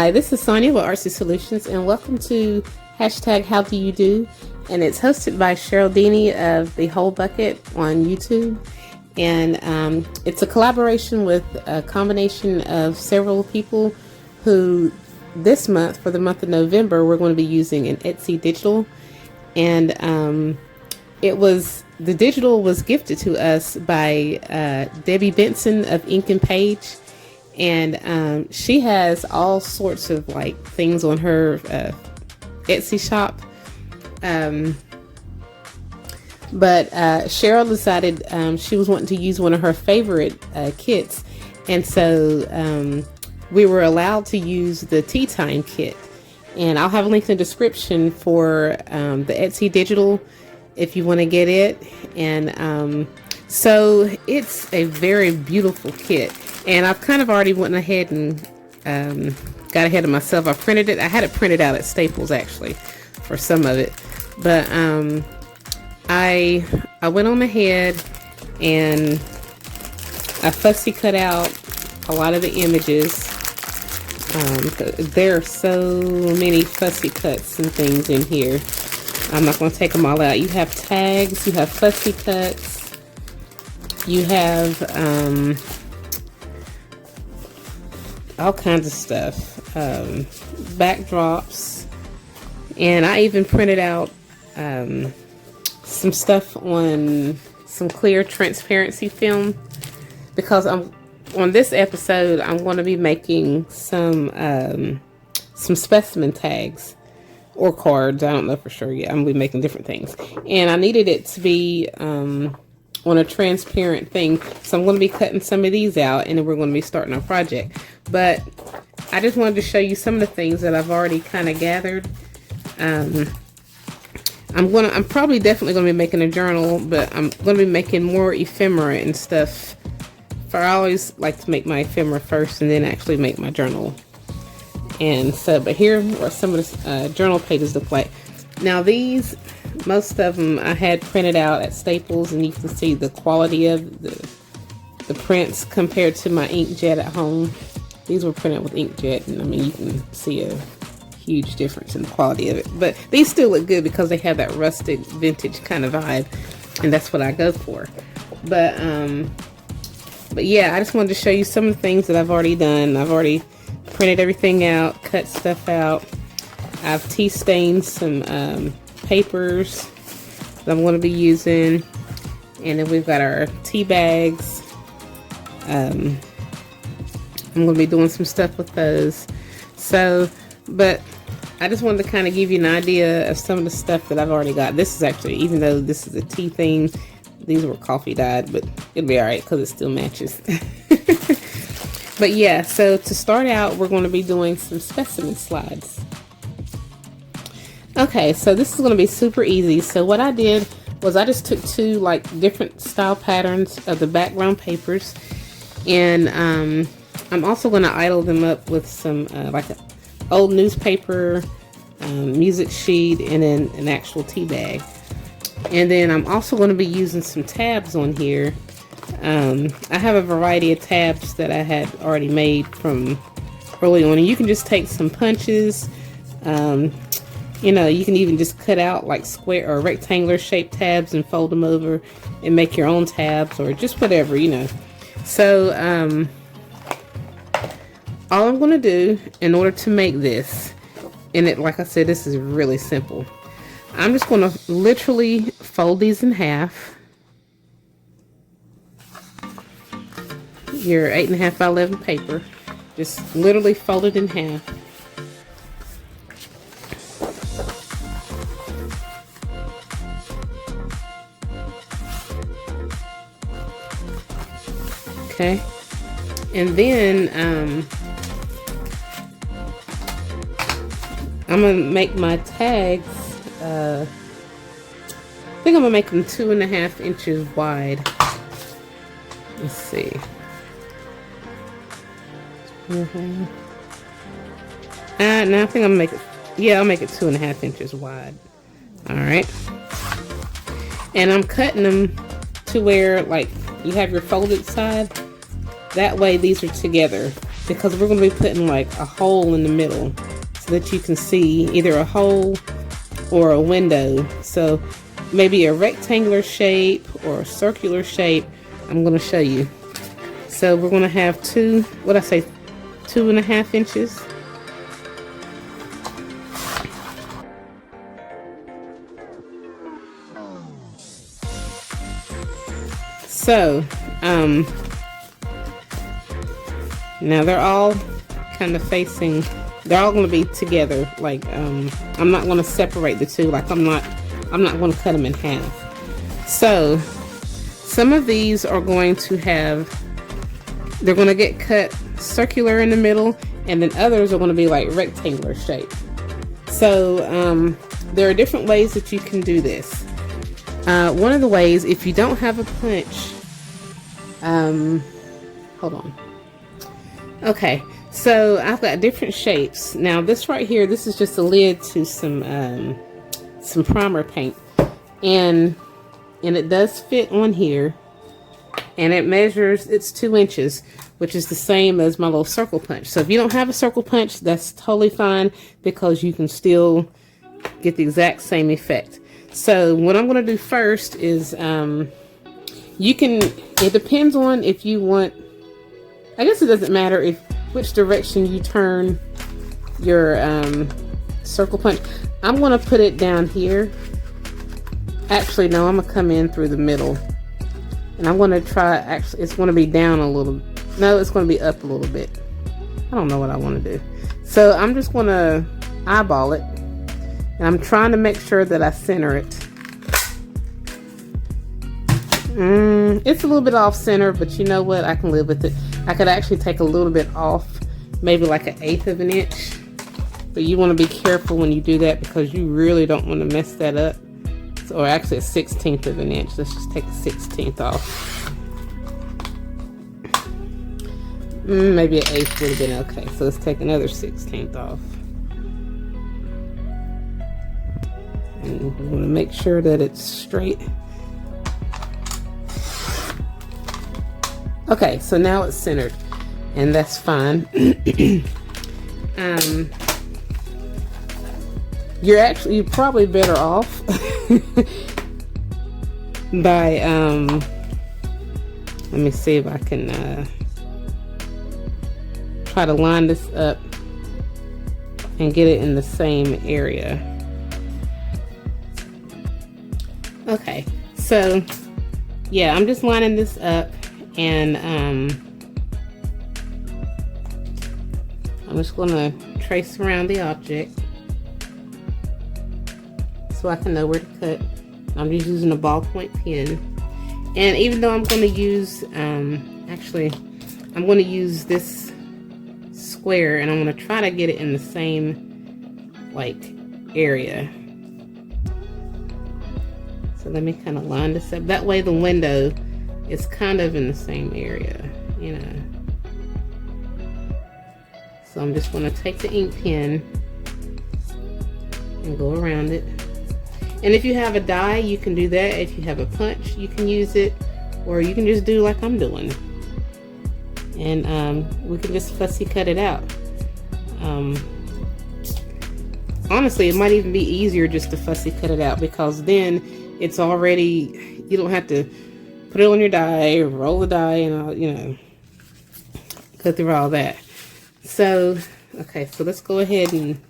Hi, this is Sonia with Artsy Solutions, and welcome to hashtag How Do You Do, and it's hosted by Cheryl Deeney of The Whole Bucket on YouTube, and it's a collaboration with a combination of several people who this month, for the month of November, we're going to be using an Etsy digital, and the digital was gifted to us by Debbie Benson of Ink and Page. And she has all sorts of like things on her Etsy shop. But Cheryl decided she was wanting to use one of her favorite kits. And so we were allowed to use the Tea Time kit. And I'll have a link in the description for the Etsy digital if you want to get it. And so it's a very beautiful kit. And I've kind of already went ahead and got ahead of myself. I printed it. I had it printed out at Staples actually for some of it. But I went on ahead and I fussy cut out a lot of the images. There are so many fussy cuts and things in here. I'm not going to take them all out. You have tags, you have fussy cuts, you have all kinds of stuff, backdrops, and I even printed out some stuff on some clear transparency film, because on this episode I'm going to be making some specimen tags or cards. I don't know for sure yet. I'm going to be making different things, and I needed it to be on a transparent thing, so I'm going to be cutting some of these out, and then we're going to be starting our project. But I just wanted to show you some of the things that I've already kind of gathered. I'm probably definitely going to be making a journal, but I'm going to be making more ephemera and stuff. I always like to make my ephemera first and then actually make my journal. And so, but here are some of the journal pages look like. Now these, most of them I had printed out at Staples, and you can see the quality of the prints compared to my inkjet at home. These were printed with inkjet, and I mean you can see a huge difference in the quality of it. But these still look good because they have that rustic vintage kind of vibe, and that's what I go for. But yeah, I just wanted to show you some of the things that I've already done. I've already printed everything out, cut stuff out. I've tea stained some papers that I'm going to be using, and then we've got our tea bags. I'm going to be doing some stuff with those. So, but I just wanted to kind of give you an idea of some of the stuff that I've already got. This is actually, even though this is a tea theme, these were coffee dyed, but it'll be alright because it still matches. But yeah, so to start out, we're going to be doing some specimen slides. Okay, so this is going to be super easy. So what I did was I just took two like different style patterns of the background papers, and I'm also going to idle them up with some like an old newspaper, music sheet, and then an actual tea bag. And then I'm also going to be using some tabs on here. I have a variety of tabs that I had already made from early on, and you can just take some punches. You know, you can even just cut out like square or rectangular shaped tabs and fold them over and make your own tabs, or just whatever, you know. So all I'm going to do in order to make this, and it, like I said, this is really simple. I'm just going to literally fold these in half. Your 8.5 by 11 paper, just literally fold it in half. Okay, and then I'm gonna make my tags. I think I'm gonna make them 2.5 inches wide. Let's see. Now I think I'm gonna make it. Yeah, I'll make it 2.5 inches wide. All right, and I'm cutting them to where like you have your folded side. That way these are together because we're going to be putting like a hole in the middle so that you can see either a hole or a window. So maybe a rectangular shape or a circular shape. I'm going to show you. So we're going to have 2.5 inches. So, now they're all kind of facing, they're all going to be together. Like, I'm not going to separate the two. Like, I'm not going to cut them in half. So, some of these are going to have, they're going to get cut circular in the middle, and then others are going to be like rectangular shape. So, there are different ways that you can do this. One of the ways, if you don't have a punch, hold on. Okay, so I've got different shapes. Now this right here, this is just a lid to some primer paint, and it does fit on here, and it measures, it's 2 inches, which is the same as my little circle punch. So if you don't have a circle punch, that's totally fine, because you can still get the exact same effect. So what I'm going to do first is, you can, it depends on if you want, I guess it doesn't matter which direction you turn your circle punch. I'm going to put it down here. Actually, no, I'm going to come in through the middle. And I'm going to try, actually, it's going to be down a little, no, it's going to be up a little bit. I don't know what I want to do. So I'm just going to eyeball it. And I'm trying to make sure that I center it. It's a little bit off center, but you know what? I can live with it. I could actually take a little bit off, maybe like 1/8 of an inch. But you want to be careful when you do that, because you really don't want to mess that up. So, or actually 1/16 of an inch. Let's just take a 1/16 off. Maybe 1/8 would have been okay. So let's take another 1/16 off. And we want to make sure that it's straight. Okay, so now it's centered, and that's fine. You're probably better off by let me see if I can try to line this up and get it in the same area. Okay, so yeah, I'm just lining this up, and I'm just going to trace around the object so I can know where to cut. I'm just using a ballpoint pen, and even though I'm going to use actually I'm going to use this square, and I'm going to try to get it in the same like area. So let me kind of line this up. That way the window is kind of in the same area, you know. So I'm just going to take the ink pen and go around it. And if you have a die, you can do that. If you have a punch, you can use it. Or you can just do like I'm doing. And we can just fussy cut it out. Honestly, it might even be easier just to fussy cut it out, because then it's already, you don't have to put it on your die, roll the die, and all, you know, go through all that. So, okay, so let's go ahead and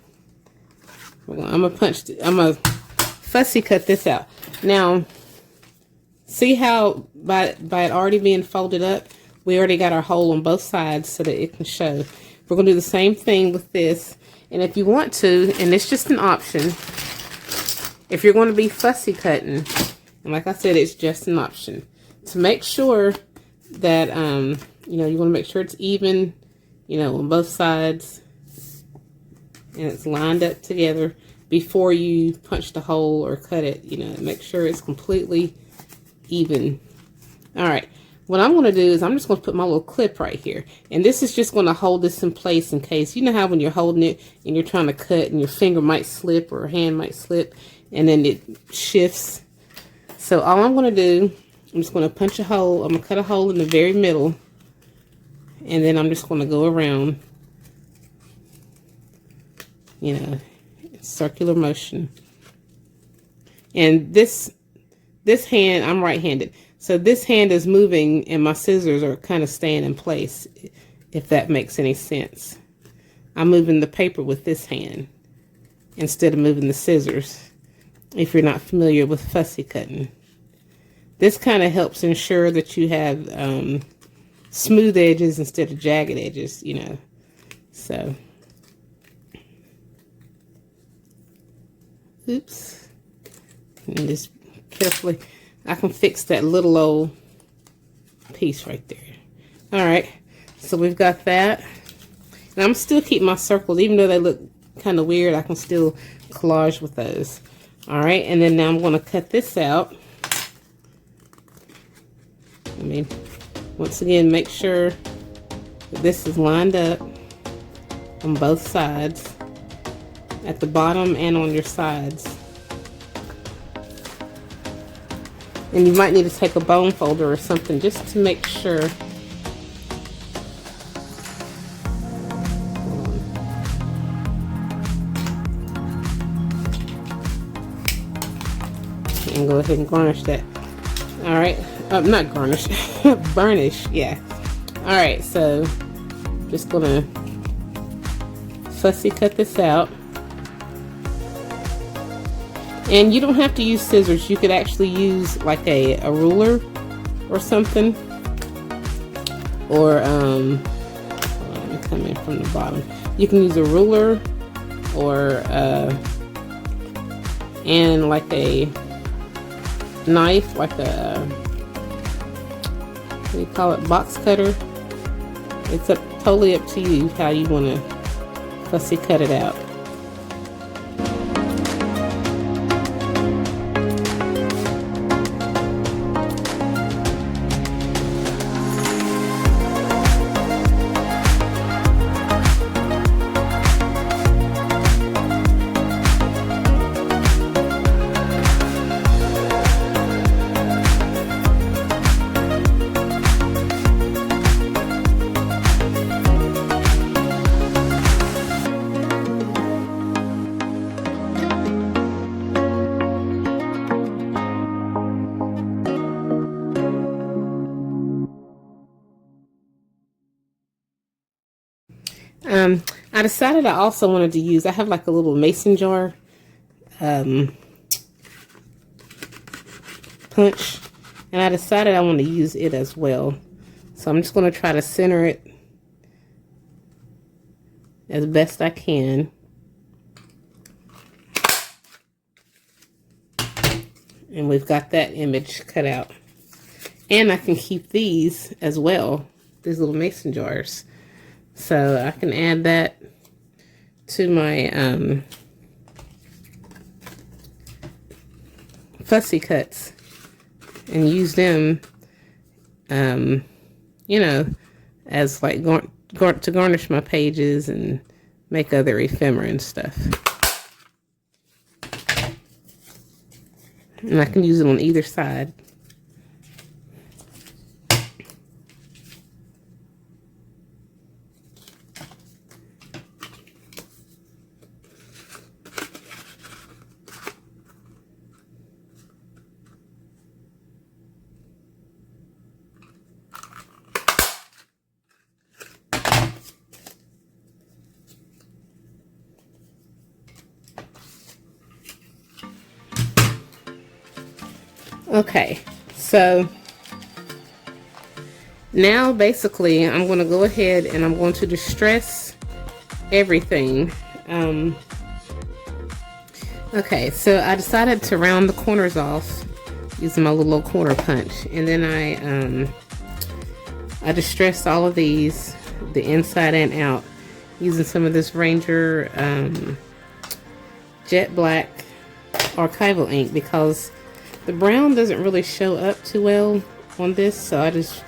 I'm gonna fussy cut this out. Now, see how by it already being folded up, we already got our hole on both sides so that it can show. We're gonna do the same thing with this, and if you want to, and it's just an option, if you're going to be fussy cutting, and like I said, it's just an option, to make sure that, you know, you want to make sure it's even, you know, on both sides, and it's lined up together before you punch the hole or cut it. You know, make sure it's completely even. All right, what I'm going to do is I'm just going to put my little clip right here, and this is just going to hold this in place in case, you know how when you're holding it and you're trying to cut and your finger might slip or a hand might slip, and then it shifts. So all I'm going to do, I'm just going to punch a hole. I'm going to cut a hole in the very middle, And then I'm just going to go around, you know, circular motion. And this hand, I'm right-handed, so this hand is moving and my scissors are kind of staying in place, if that makes any sense. I'm moving the paper with this hand instead of moving the scissors, if you're not familiar with fussy cutting. This kind of helps ensure that you have smooth edges instead of jagged edges, you know. So, oops. And just carefully, I can fix that little old piece right there. All right, so we've got that. And I'm still keeping my circles, even though they look kind of weird, I can still collage with those. All right, and then now I'm going to cut this out. I mean, once again, make sure that this is lined up on both sides, at the bottom and on your sides. And you might need to take a bone folder or something just to make sure. And go ahead and garnish that. All right, not garnish, burnish, yeah. All right, so just gonna fussy cut this out. And you don't have to use scissors. You could actually use like a ruler or something. Or, let me come in from the bottom. You can use a ruler or, and like a knife, like a, what do you call it, box cutter. It's totally up to you how you want to fussy cut it out. I decided I also wanted to use, I have like a little mason jar punch, and I decided I want to use it as well. So I'm just going to try to center it as best I can. And we've got that image cut out. And I can keep these as well, these little mason jars. So I can add that to my fussy cuts and use them, you know, as like to garnish my pages and make other ephemera and stuff. And I can use it on either side. Okay, so now basically I'm going to go ahead and I'm going to distress everything. Okay, so I decided to round the corners off using my little corner punch, and then I distressed all of these, the inside and out, using some of this Ranger Jet Black archival ink, because the brown doesn't really show up too well on this, so I just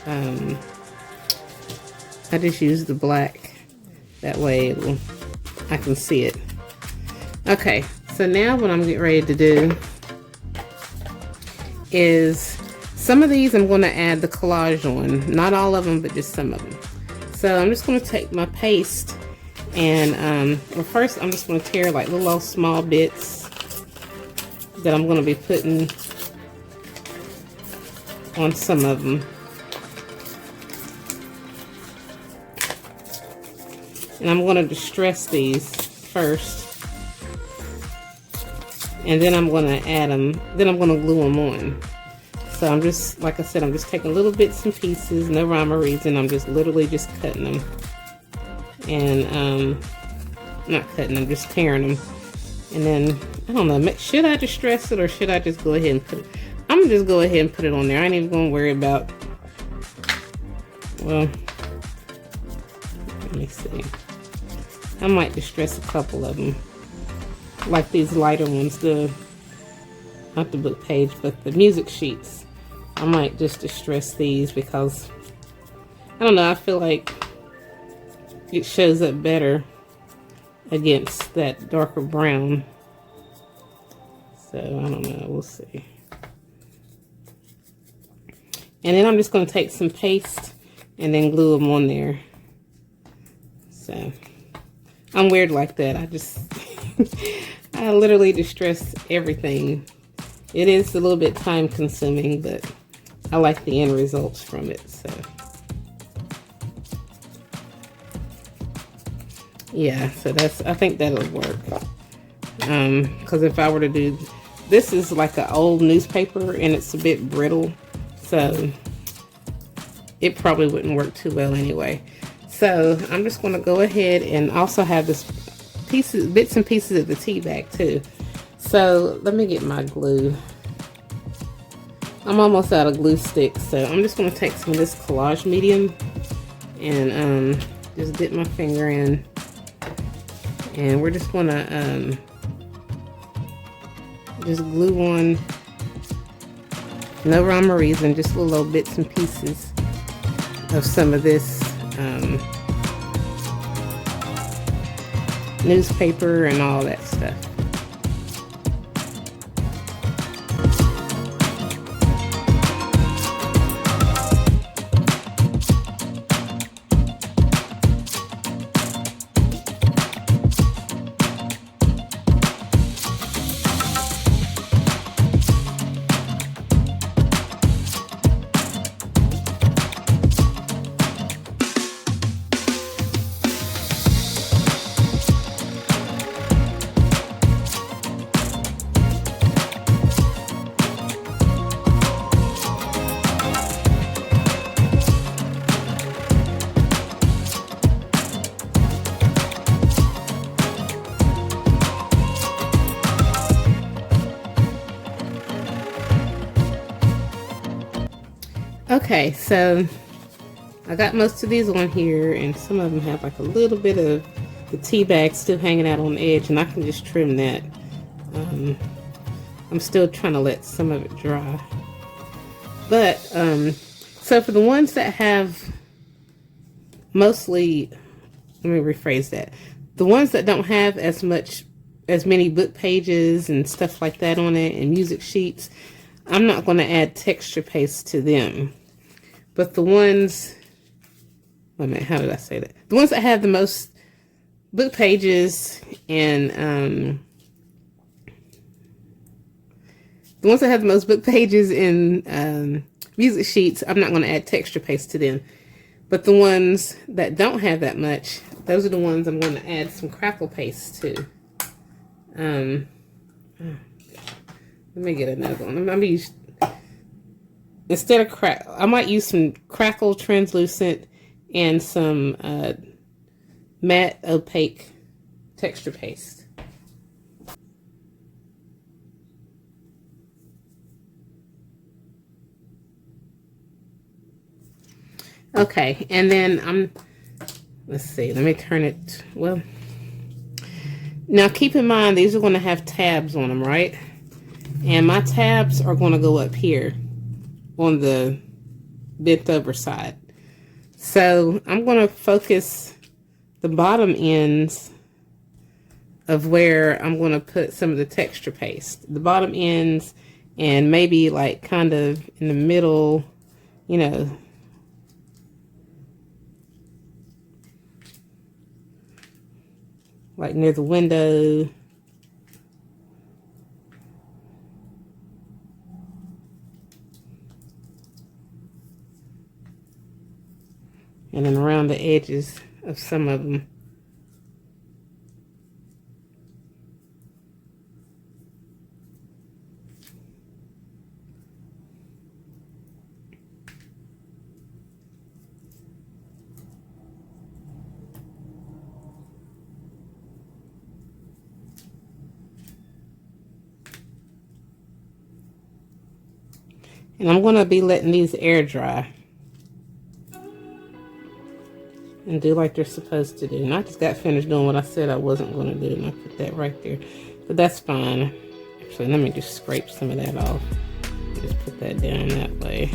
use the black. That way I can see it. Okay, so now what I'm getting ready to do is some of these I'm going to add the collage on. Not all of them, but just some of them. So I'm just going to take my paste and well, first I'm just going to tear like little small bits that I'm going to be putting on some of them. And I'm going to distress these first. And then I'm going to add them. Then I'm going to glue them on. So I'm just, like I said, I'm just taking little bits and pieces, no rhyme or reason. I'm just literally just cutting them. And, not cutting them, just tearing them. And then, I don't know, should I distress it or should I just go ahead and put it? I'm going to just go ahead and put it on there. I ain't even going to worry about, well, let me see. I might distress a couple of them. Like these lighter ones, not the book page, but the music sheets. I might just distress these because, I don't know, I feel like it shows up better against that darker brown. So, I don't know, we'll see. And then I'm just going to take some paste and then glue them on there. So, I'm weird like that. I just, I literally distress everything. It is a little bit time consuming, but I like the end results from it, so. Yeah, so I think that'll work. Because if I were to do, this is like an old newspaper and it's a bit brittle, so it probably wouldn't work too well anyway. So I'm just going to go ahead and also have this bits and pieces of the tea bag too. So let me get my glue. I'm almost out of glue sticks, so I'm just going to take some of this collage medium and just dip my finger in, and we're just going to just glue on, no rhyme or reason, just little bits and pieces of some of this newspaper and all that stuff. Okay, so I got most of these on here, and some of them have like a little bit of the tea bag still hanging out on the edge, and I can just trim that. I'm still trying to let some of it dry. But, so for the ones that have mostly, let me rephrase that. The ones that don't have as many book pages and stuff like that on it and music sheets, I'm not going to add texture paste to them. But the ones, wait a minute, how did I say that? The ones that have the most book pages and, the ones that have the most book pages and music sheets, I'm not going to add texture paste to them. But the ones that don't have that much, those are the ones I'm going to add some crackle paste to. Let me get another one. I'm going to use, instead of I might use some crackle translucent and some matte opaque texture paste. Okay, and then let's see, let me turn it, well, now keep in mind these are going to have tabs on them, right? And my tabs are going to go up here on the bent over side. So I'm going to focus the bottom ends of where I'm going to put some of the texture paste. The bottom ends and maybe like kind of in the middle, you know, like near the window. And then around the edges of some of them. And I'm going to be letting these air dry. And do like they're supposed to do. And I just got finished doing what I said I wasn't going to do. And I put that right there. But that's fine. Actually, let me just scrape some of that off. Just put that down that way.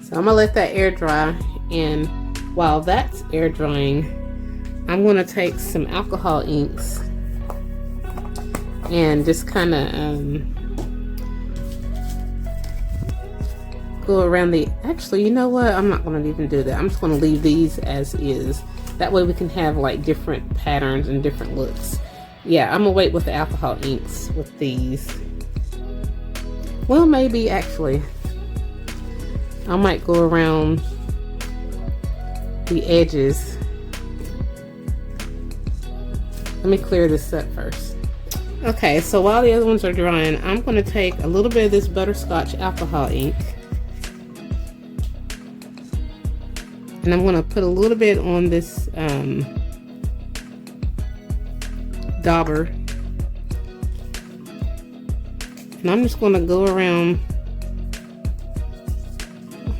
So I'm gonna let that air dry, and while that's air drying, I'm gonna take some alcohol inks and just kind of go around the, actually, you know what, I'm not gonna even do that. I'm just gonna leave these as is. That way we can have like different patterns and different looks. Yeah, I'm gonna wait with the alcohol inks with these. Well, maybe actually I might go around the edges. Let me clear this up first. Okay, so while the other ones are drying, I'm going to take a little bit of this butterscotch alcohol ink, and I'm going to put a little bit on this dauber, and I'm just going to go around,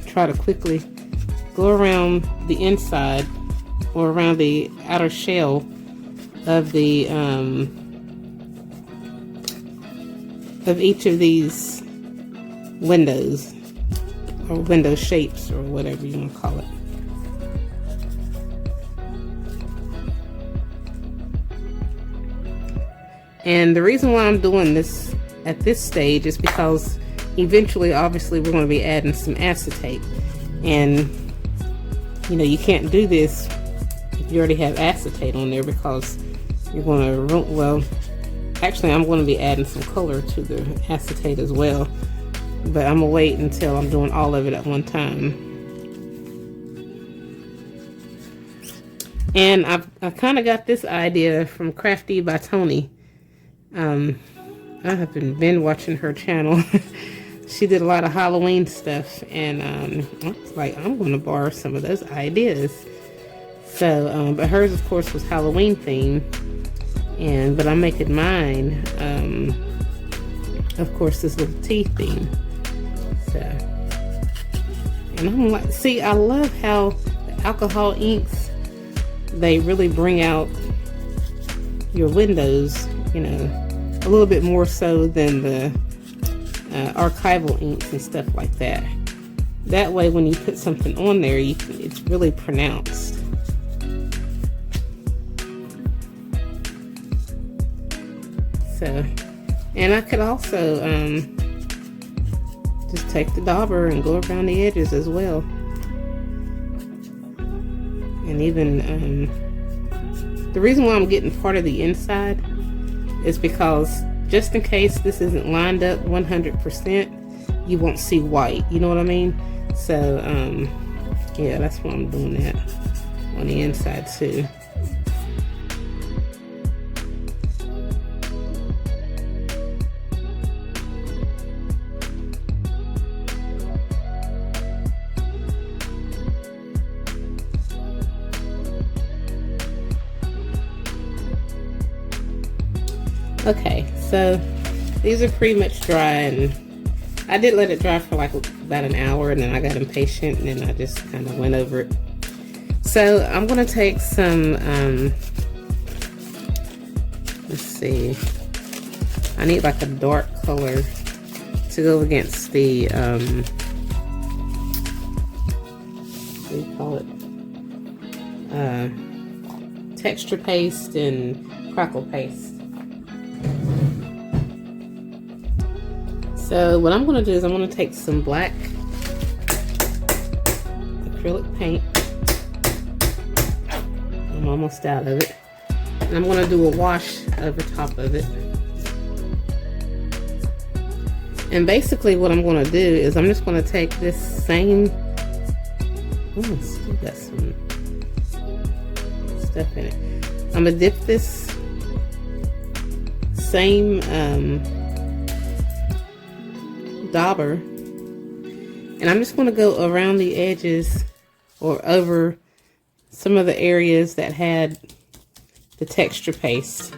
try to quickly go around the inside or around the outer shell of the of each of these windows, or window shapes, or whatever you want to call it. And the reason why I'm doing this at this stage is because eventually, obviously, we're going to be adding some acetate, and you know, you can't do this if you already have acetate on there, because you're going to, well, actually I'm going to be adding some color to the acetate as well, but I'm going to wait until I'm doing all of it at one time. And I kind of got this idea from Crafty by Tony. I have been watching her channel. She did a lot of Halloween stuff, and I was like, I'm going to borrow some of those ideas. So, but hers, of course, was Halloween themed, but I'm making mine, of course, this little tea theme. So, and I'm like, see, I love how the alcohol inks, they really bring out your windows, you know, a little bit more so than the archival inks and stuff like that. That way, when you put something on there, it's really pronounced. So, and I could also just take the dauber and go around the edges as well. And even the reason why I'm getting part of the inside is because just in case this isn't lined up 100%, you won't see white. You know what I mean? So, yeah, that's why I'm doing that on the inside too. Okay, so these are pretty much dry, and I did let it dry for like about an hour, and then I got impatient, and then I just kind of went over it. So I'm gonna take some, let's see, I need like a dark color to go against the, what do you call it? Texture paste and crackle paste. So what I'm gonna do is I'm gonna take some black acrylic paint. I'm almost out of it. And I'm gonna do a wash over top of it. And basically what I'm gonna do is I'm just gonna take this same, oh, still got some stuff in it. I'm gonna dip this same dauber, and I'm just gonna go around the edges or over some of the areas that had the texture paste.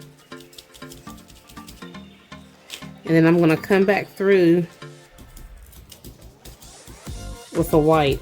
And then I'm going to come back through with a white.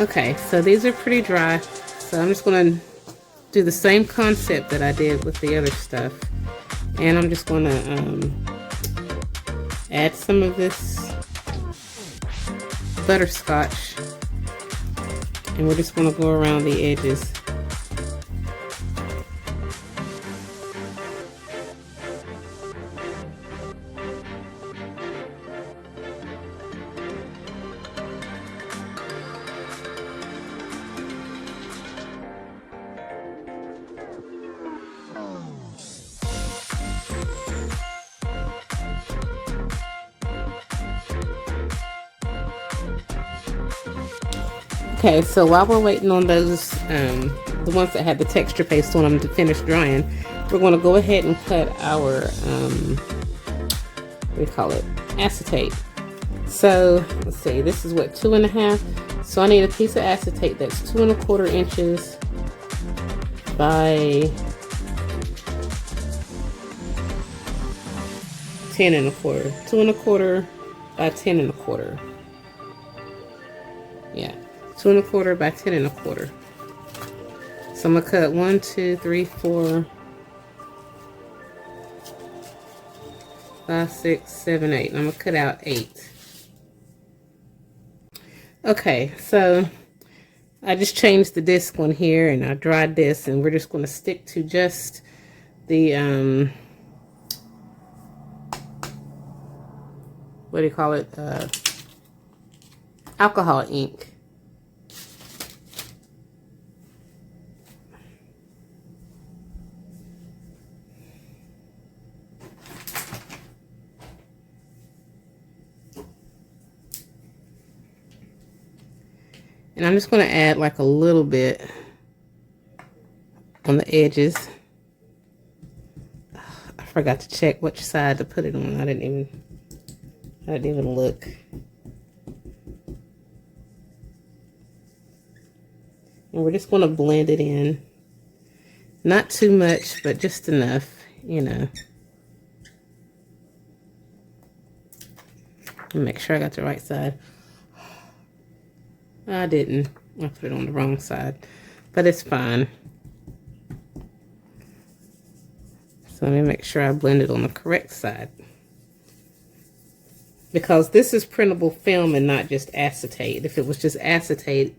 Okay, so these are pretty dry, so I'm just going to do the same concept that I did with the other stuff. And I'm just going to add some of this butterscotch, and we're just going to go around the edges. Okay, so while we're waiting on those, the ones that had the texture paste on them to finish drying, we're going to go ahead and cut our, what do you call it, acetate. So, let's see, this is what, 2.5? So I need a piece of acetate that's 2 1/4 inches by 10 1/4. 2 1/4 by 10 1/4. Yeah. 2 1/4 by 10 1/4. So I'm gonna cut 1, 2, 3, 4, 5, 6, 7, 8. And I'm gonna cut out 8. Okay, so I just changed the disc one here, and I dried this, and we're just gonna stick to just the what do you call it? Alcohol ink. And I'm just going to add like a little bit on the edges. I forgot to check which side to put it on. I didn't even look. And we're just going to blend it in. Not too much, but just enough, you know. Make sure I got the right side. I didn't. I put it on the wrong side, but it's fine. So let me make sure I blend it on the correct side, because this is printable film and not just acetate. If it was just acetate,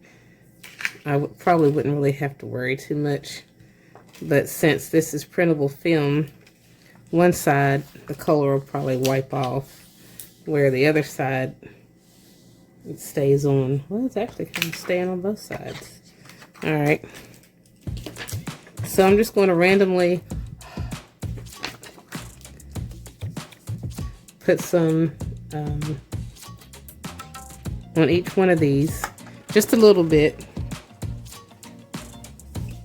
I probably wouldn't really have to worry too much. But since this is printable film, one side the color will probably wipe off, where the other side it stays on. Well, it's actually kind of staying on both sides. All right. So I'm just going to randomly put some on each one of these, just a little bit,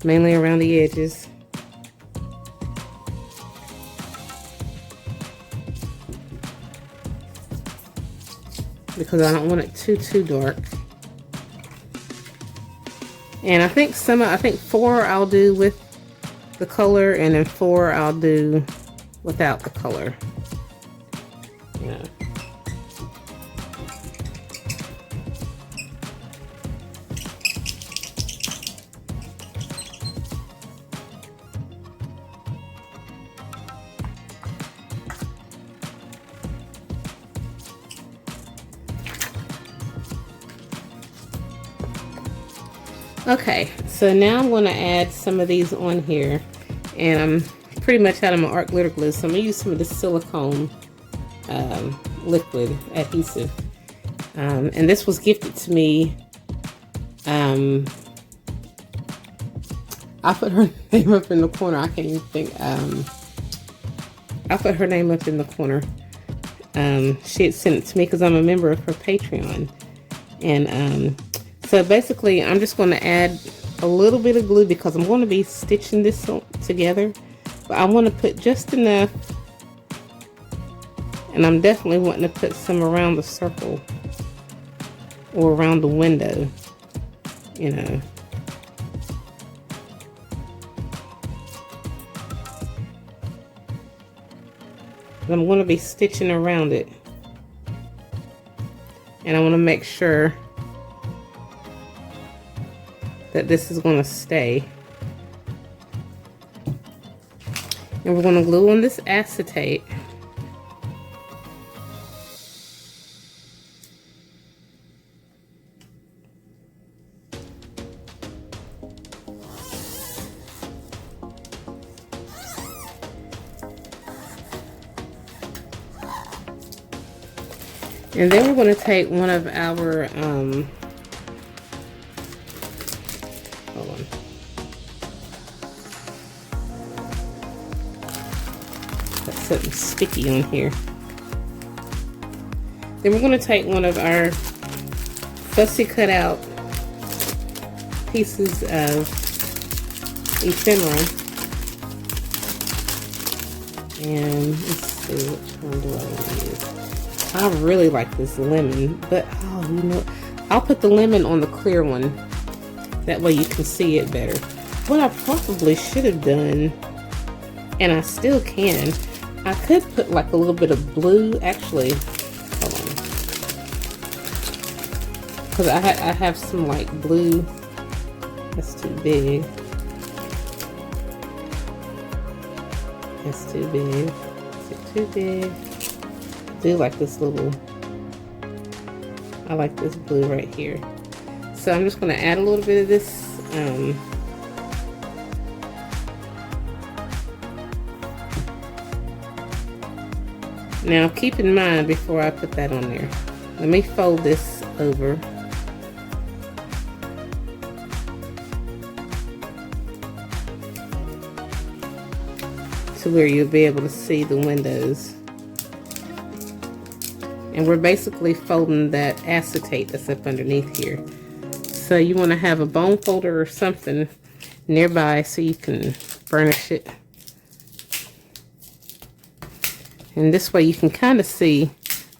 mainly around the edges. because I don't want it too dark. And I think 4 I'll do with the color, and then 4 I'll do without the color. Yeah. Okay, so now I'm going to add some of these on here, and I'm pretty much out of my art glitter glue, so I'm going to use some of this silicone liquid adhesive, and this was gifted to me. I put her name up in the corner. I can't even think. I put her name up in the corner. She had sent it to me because I'm a member of her Patreon, and so basically, I'm just going to add a little bit of glue because I'm going to be stitching this together. But I want to put just enough, and I'm definitely wanting to put some around the circle or around the window, you know. And I'm going to be stitching around it, and I want to make sure that this is going to stay. And we're going to glue on this acetate. And then we're going to take one of our hold on. Got something sticky on here. Then we're going to take one of our fussy cut out pieces of ephemera. And let's see, which one do I want to use? I really like this lemon, but oh, you know, I'll put the lemon on the clear one. That way you can see it better. What I probably should have done, and I still can, I could put like a little bit of blue, actually. Hold on. Because I have some like blue. That's too big. That's too big. Is it too big? I do like this little, I like this blue right here. So I'm just going to add a little bit of this now keep in mind before I put that on there, let me fold this over. To where you'll be able to see the windows. And we're basically folding that acetate that's up underneath here. So you want to have a bone folder or something nearby so you can burnish it. And this way you can kind of see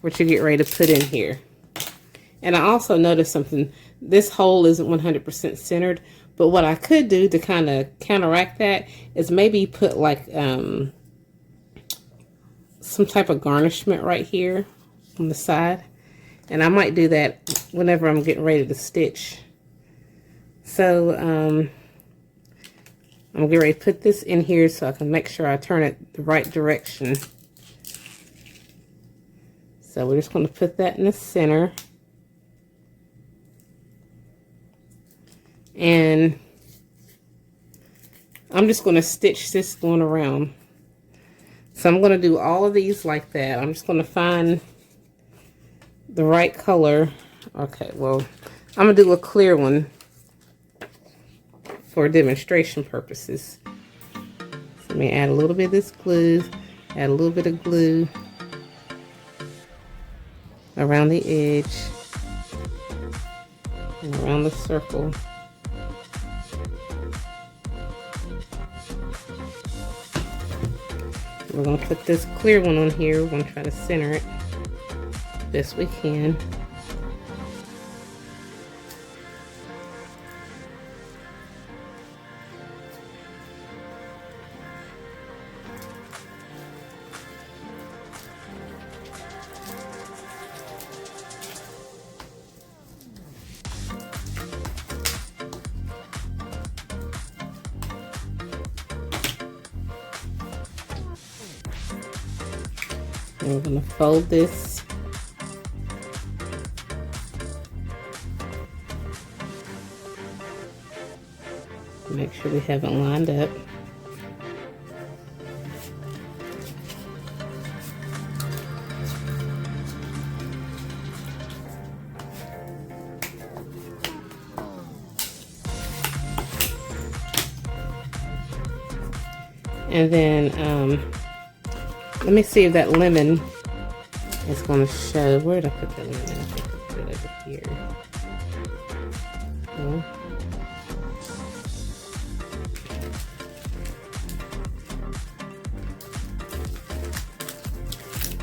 what you get ready to put in here. And I also noticed something. This hole isn't 100% centered, but what I could do to kind of counteract that is maybe put like some type of garnishment right here on the side, and I might do that whenever I'm getting ready to stitch. So I'm getting ready to put this in here so I can make sure I turn it the right direction. So we're just going to put that in the center, and I'm just going to stitch this going around. So I'm going to do all of these like that. I'm just going to find the right color. Okay, well, I'm going to do a clear one for demonstration purposes. So let me add a little bit of this glue, add a little bit of glue around the edge and around the circle. We're going to put this clear one on here. We're going to try to center it best we can. we're going to fold this. Make sure we have it lined up. And then let me see if that lemon is going to show. Where did I put the lemon? I think I put it over here. Okay.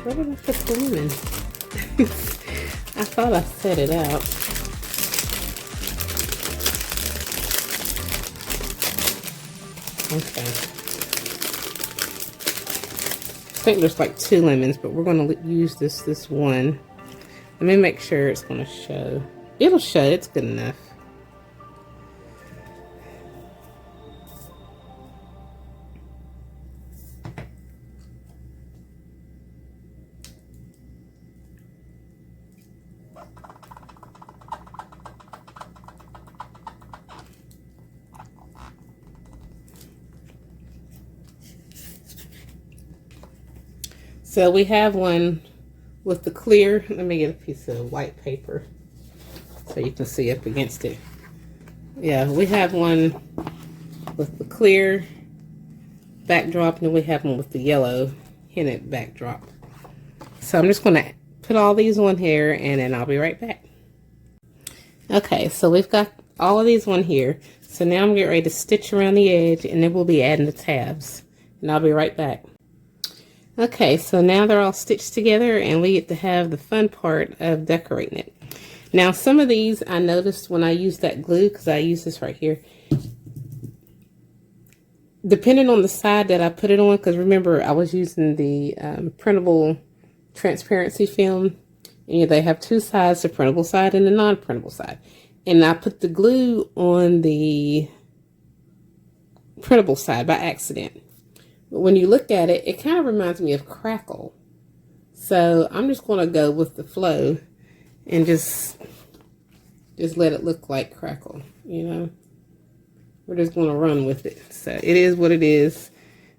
Where did I put the lemon? I thought I set it out. Okay. I think there's like 2 lemons, but we're going to use this one. Let me make sure it's going to show. It'll show. It's good enough. So we have one with the clear. Let me get a piece of white paper so you can see up against it. Yeah, we have one with the clear backdrop, and then we have one with the yellow hinted backdrop. So I'm just going to put all these on here, and then I'll be right back. Okay, so we've got all of these on here. So now I'm getting ready to stitch around the edge, and then we'll be adding the tabs. And I'll be right back. Okay, so now they're all stitched together, and we get to have the fun part of decorating it. Now, some of these I noticed when I used that glue, because I use this right here. Depending on the side that I put it on, because remember I was using the printable transparency film, and they have 2 sides, the printable side and the non-printable side. And I put the glue on the printable side by accident. But when you look at it, it kind of reminds me of crackle. So I'm just going to go with the flow and just let it look like crackle, you know. We're just going to run with it. So it is what it is.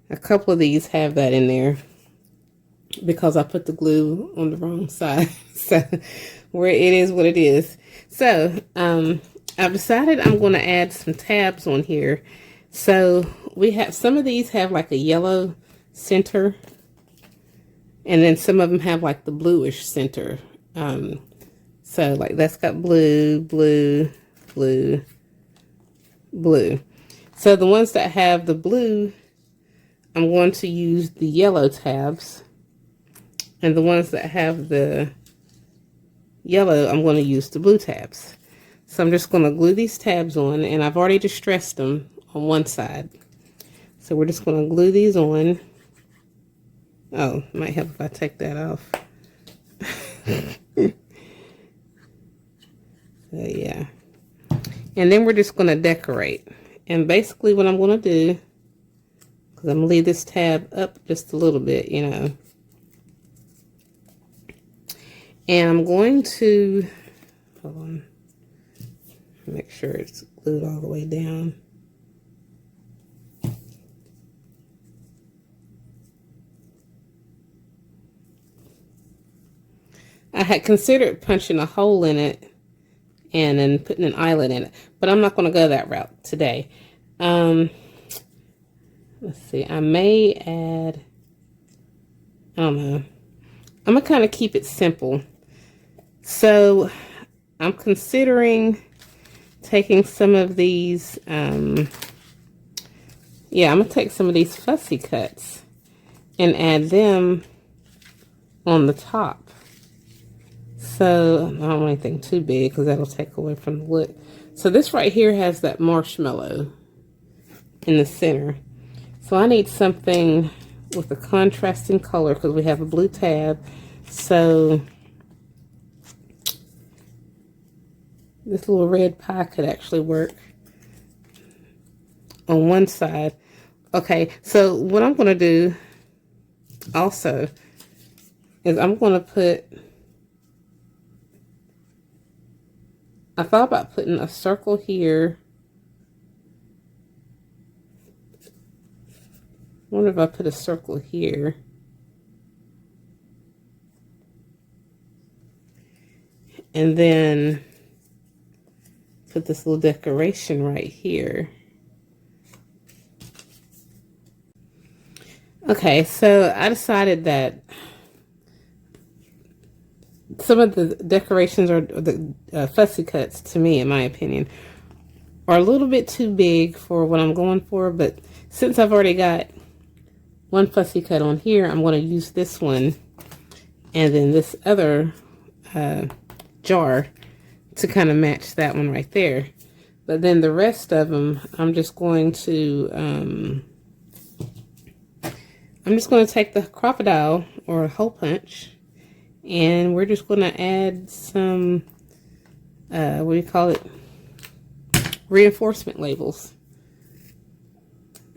A couple of these have that in there because I put the glue on the wrong side. So where it is what it is. So I've decided I'm going to add some tabs on here. So we have, some of these have like a yellow center, and then some of them have like the bluish center. So like that's got blue, blue, blue, blue. So the ones that have the blue, I'm going to use the yellow tabs, and the ones that have the yellow, I'm going to use the blue tabs. So I'm just going to glue these tabs on, and I've already distressed them on one side. So we're just going to glue these on. Oh, might help if I take that off. So yeah. And then we're just going to decorate. And basically what I'm going to do, because I'm going to leave this tab up just a little bit, you know. And I'm going to, hold on, make sure it's glued all the way down. I had considered punching a hole in it and then putting an eyelet in it, but I'm not going to go that route today. Let's see, I may add, I don't know, I'm going to kind of keep it simple. So I'm considering taking some of these, yeah, I'm going to take some of these fussy cuts and add them on the top. So I don't want anything too big because that'll take away from the look. So this right here has that marshmallow in the center. So I need something with a contrasting color because we have a blue tab. So this little red pie could actually work on one side. Okay, so what I'm going to do also is I'm going to put, I thought about putting a circle here. I wonder if I put a circle here. And then put this little decoration right here. Okay, so I decided that some of the decorations or the fussy cuts, to me, in my opinion, are a little bit too big for what I'm going for. But since I've already got one fussy cut on here, I'm going to use this one and then this other jar to kind of match that one right there. But then the rest of them, I'm just going to take the crocodile or hole punch, and we're just going to add some, what do you call it? Reinforcement labels.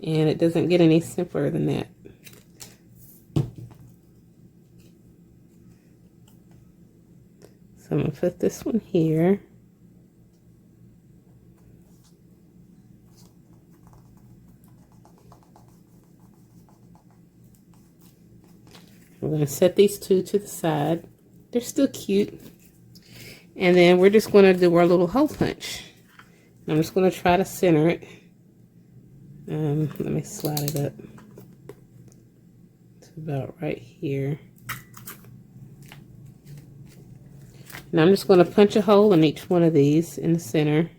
And it doesn't get any simpler than that. So I'm going to put this one here. We're going to set these two to the side. They're still cute. And then we're just going to do our little hole punch. I'm just going to try to center it. Let me slide it up to about right here. And I'm just going to punch a hole in each one of these in the center.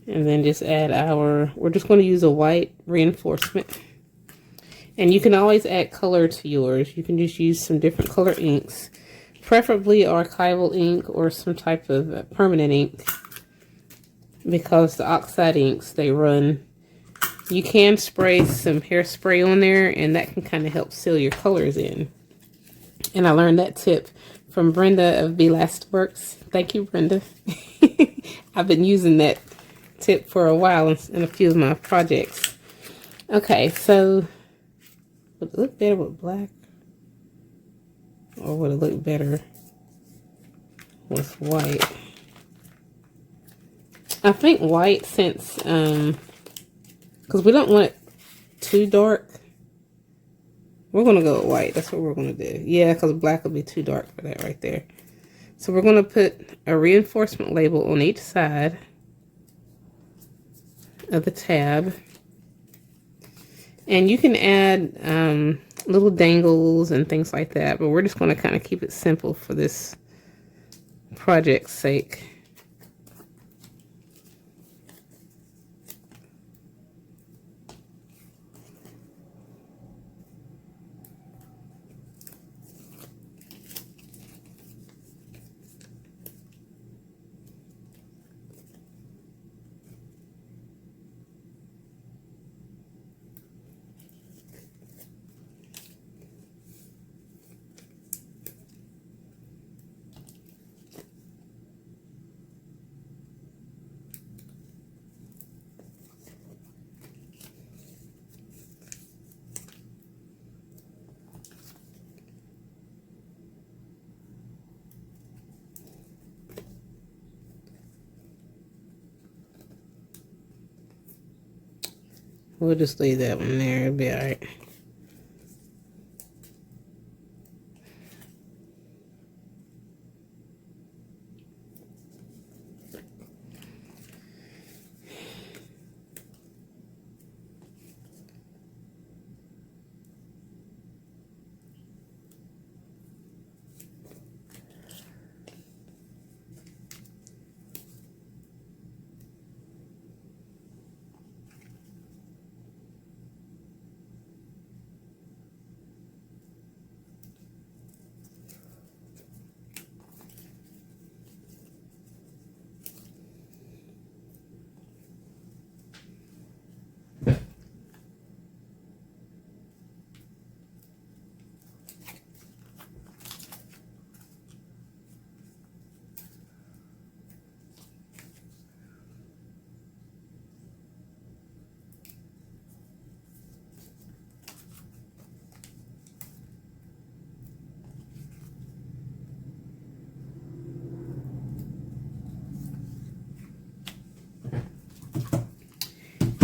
And then just add we're just going to use a white reinforcement. And you can always add color to yours. You can just use some different color inks, preferably archival ink or some type of permanent ink, because the oxide inks, they run. You can spray some hairspray on there, and that can kind of help seal your colors in. And I learned that tip from Brenda of Belastworks. Thank you, Brenda. I've been using that tip for a while in a few of my projects. Okay, so would it look better with black? Or would it look better with white? I think white, since, because we don't want it too dark. We're going to go with white. That's what we're going to do. Yeah, because black will be too dark for that right there. So we're going to put a reinforcement label on each side of the tab. And you can add little dangles and things like that, but we're just going to kind of keep it simple for this project's sake. We'll just leave that one there. It'll be all right.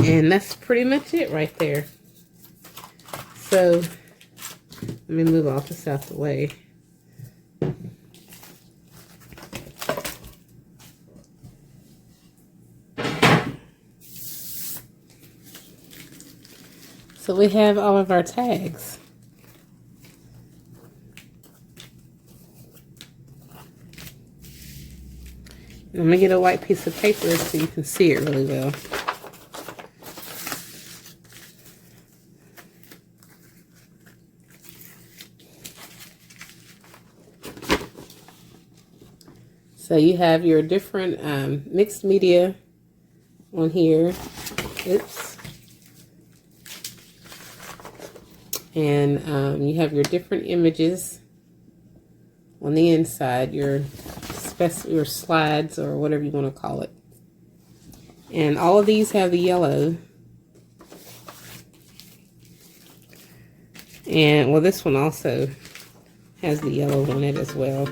And that's pretty much it right there. So let me move all this out the way. So we have all of our tags. I'm going to get a white piece of paper so you can see it really well. So you have your different mixed media on here. Oops. And you have your different images on the inside, your slides or whatever you want to call it. And all of these have the yellow. And well, this one also has the yellow on it as well.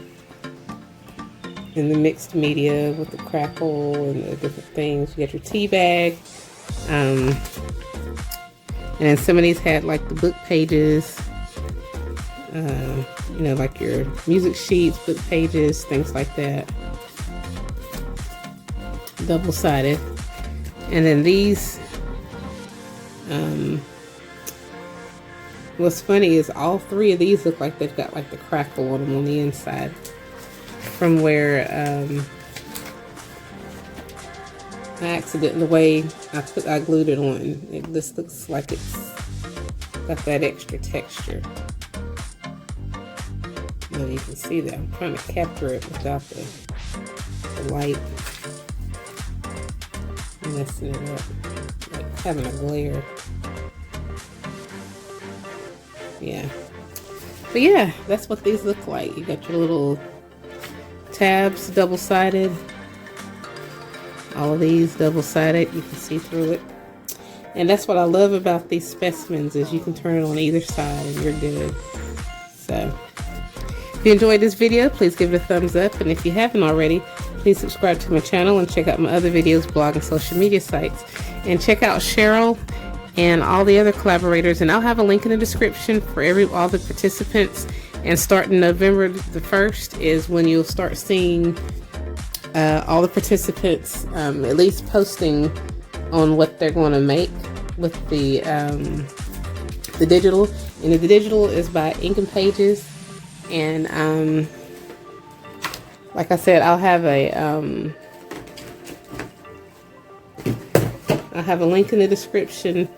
And the mixed media with the crackle and the different things. You got your tea bag. And then some of these had like the book pages, you know, like your music sheets, book pages, things like that. Double-sided. And then these, what's funny is all three of these look like they've got like the crackle on them on the inside. From where the way I glued it on, this looks like it's got that extra texture. Well, you can see that I'm trying to capture it without the light messing it up, like having a glare. Yeah, but yeah, that's what these look like. You got your little tabs, double-sided. All of these double-sided, you can see through it. And that's what I love about these specimens, is you can turn it on either side and you're good. So if you enjoyed this video, please give it a thumbs up, and if you haven't already, please subscribe to my channel and check out my other videos, blog, and social media sites. And check out Cheryl and all the other collaborators, and I'll have a link in the description for all the participants. And starting November the 1st is when you'll start seeing all the participants at least posting on what they're going to make with the digital. And the digital is by Ink and Pages. And like I said, I'll have a link in the description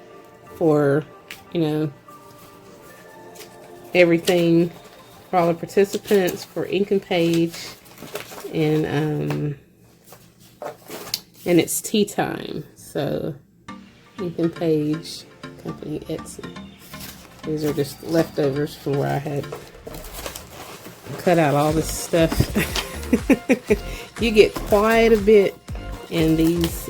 for, you know, everything for all the participants, for Ink and Page, and it's tea time. So Ink and Page Company, Etsy. These are just leftovers from where I had cut out all this stuff. You get quite a bit in these.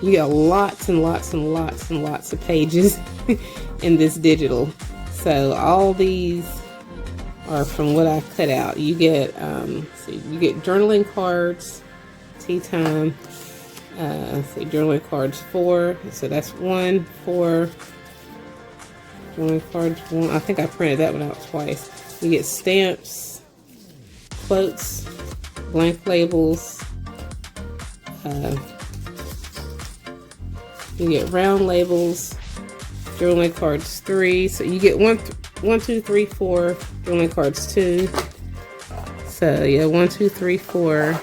You get lots and lots and lots and lots of pages in this digital. So all these are from what I cut out. You get you get journaling cards, tea time. Journaling cards 4. So that's 1, 4. Journaling cards 1. I think I printed that one out twice. You get stamps, quotes, blank labels. You get round labels. Journaling cards 3. So you get 1, 2, 3, 4. Journaling cards 2. So yeah, 1, 2, 3, 4.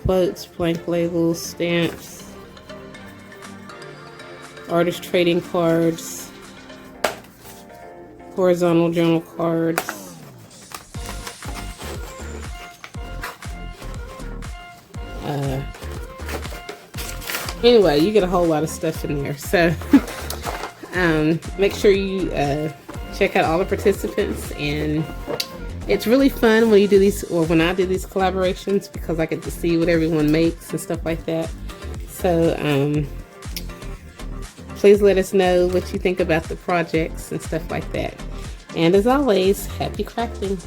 Quotes, blank labels, stamps, artist trading cards, horizontal journal cards, anyway, you get a whole lot of stuff in there. So make sure you check out all the participants, and it's really fun when you do these, or when I do these collaborations, because I get to see what everyone makes and stuff like that. So please let us know what you think about the projects and stuff like that. And as always, happy crafting.